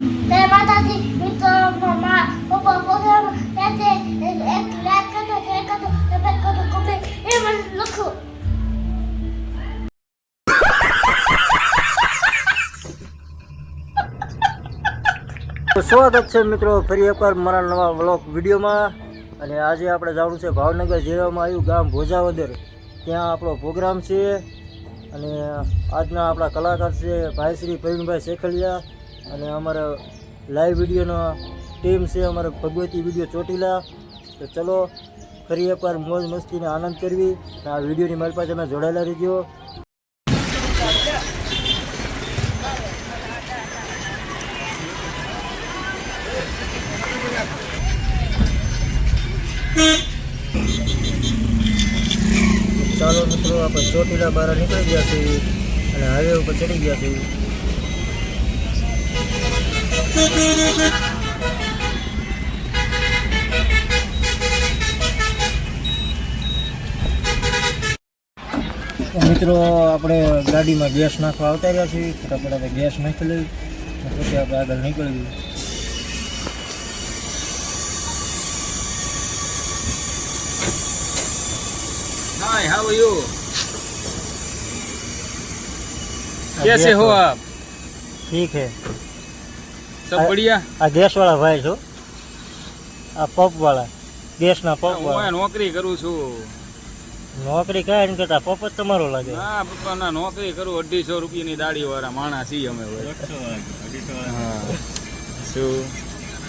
જય માતાજી મિત્રો પપ્પા પ્રોગ્રામ સાથે એક લાઈક કરજો શેર કરજો સબસ્ક્રાઇબ કરજો કમેન્ટ એ મને લખો. સ્વાગત છે મિત્રો ફરી એકવાર મારા નવા વ્લોગ વિડીયોમાં. અને આજે આપણે જવાનું છે ભાવનગર જિલ્લામાં આવ્યું ગામ ભોજાવદર, ત્યાં આપણો પ્રોગ્રામ છે. અને આજના આપણા કલાકાર છે ભાઈ શ્રી પ્રવીણભાઈ શેખલિયા, અને અમારા લાઈવ વિડીયોનો ટીમ છે અમારા ભગવતી વિડીયો ચોટીલા. તો ચલો ફરી એકવાર મોજ મસ્તીને આનંદ કરવી. આ વિડીયોની મારી પાસે તમે જોડાયેલા રહીજો. ચાલો મિત્રો, આપણે ચોટીલા બહાર નીકળી ગયા છીએ અને હાઈવે ઉપર ચડી ગયા છીએ. મિત્રો આપણે ગાડીમાં ગેસ નાખવા આવતા રહ્યા છીએ. ફટાફટ આપણે ગેસ નાખી લઈ પછી આપણે આગળ નીકળીએ. हाय, हाउ आर यू? कैसे हो आप? ठीक है, सब बढ़िया? આ ગેસ વાળા ભાઈ છો, આ પંપ વાળા, ગેસના પંપ હું વાળા. નોકરી કરું છું. નોકરી કાંઈ નહીં કરતા, પંપ જ તમારો લાગે. હા પપ્પા ના નોકરી કરું. 250 રૂપિયાની દાઢી વાળા માણસ છીએ અમે. હા શું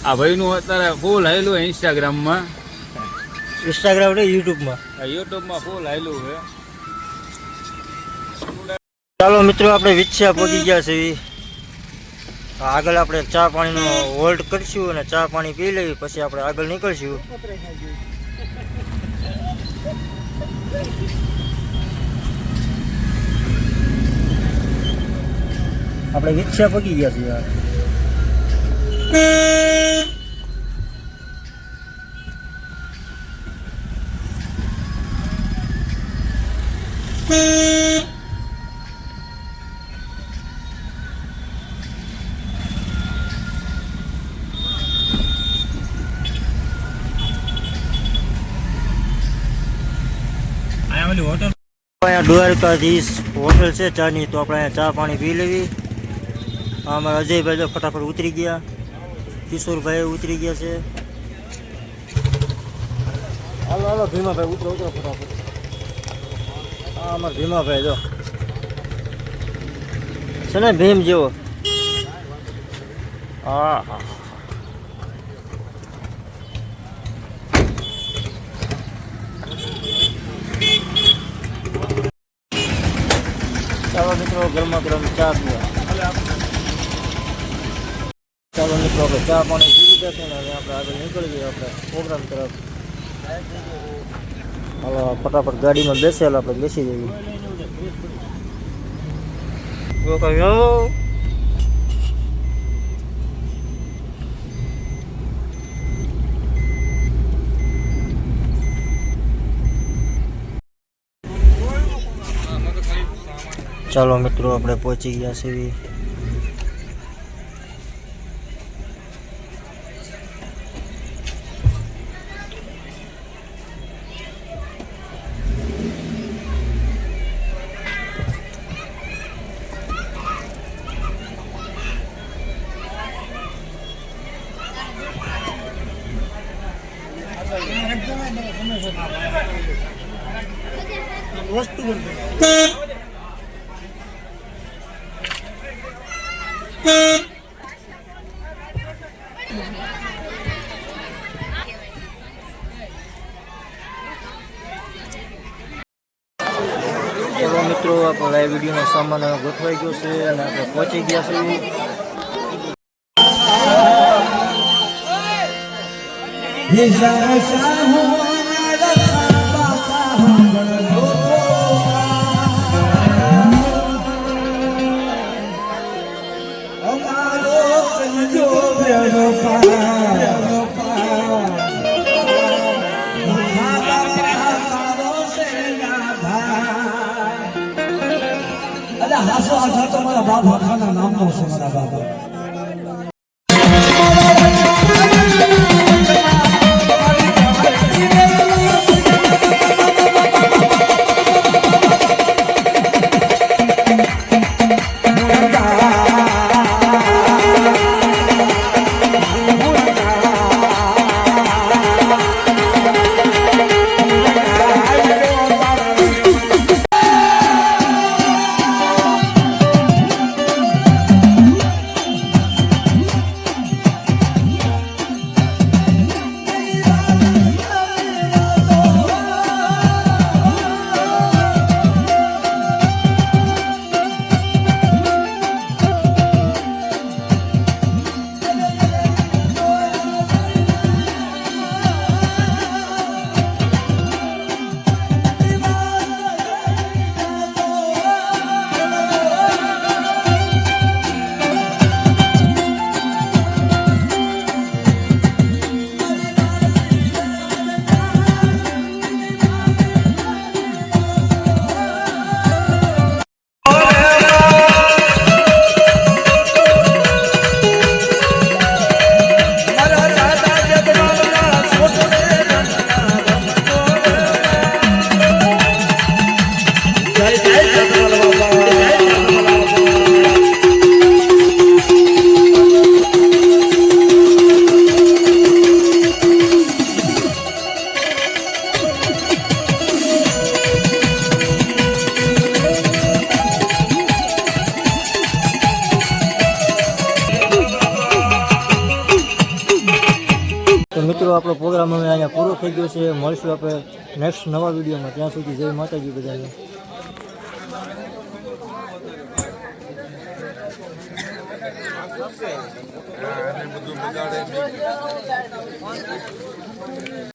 આ ભાઈનું અત્યારે ફૂલ હાયલું ઇન્સ્ટાગ્રામમાં, ઇન્સ્ટાગ્રામ ને યુટ્યુબમાં. યુટ્યુબમાં ફૂલ હાયલું છે. ચાલો મિત્રો, આપણે વિછ્યા પહોંચી ગયા છીએ. આગળ આપણે ચા પાણીનો હોલ્ડ કરીશું અને ચા પાણી પી લઈએ, પછી આપણે આગળ નીકળશું. આપણે વિછ્યા પહોંચી ગયા છીએ. અહીંયા દ્વારકાધીશ હોટલ છે ચાની, તો આપણે અહીંયા ચા પાણી પી લેવી. અમારા અજયભાઈ જો ફટાફટ ઉતરી ગયા, કિશોરભાઈ ઉતરી ગયા છે. હાલો હાલો ભીમાભાઈ, ઉતરો ઉતરો ફટાફટ. હા અમારા ભીમાભાઈ જો છે ને ભીમ જેવો. હા હા, ચાલો મિત્રો ગરમા ગરમ ચા પીવા. ચાલો મિત્રો, આપણે ચા પાણી પી લીધા છે ને હવે આપણે આગળ નીકળીએ આપણે પ્રોગ્રામ તરફ. હાલો ફટાફટ ગાડીમાં બેસેલા આપણે બેસી જઈએ. ચાલો મિત્રો, આપણે પહોંચી ગયા છીએ. વસ્તુ મિત્રો, આપણો લાઈવ વિડીયોનો સામાન ગોઠવાઈ ગયો છે અને આપણે પહોંચી ગયા છીએ. હાસો આ તમારા બાપ આખાના નામનો છે મારા બાપ. તો મિત્રો આપણો પ્રોગ્રામ હવે અહીંયા પૂરો થઈ ગયો છે. મળશું આપણે નેક્સ્ટ નવા વિડીયોમાં. ત્યાં સુધી જય માતાજી બધાને. બધું બગાડે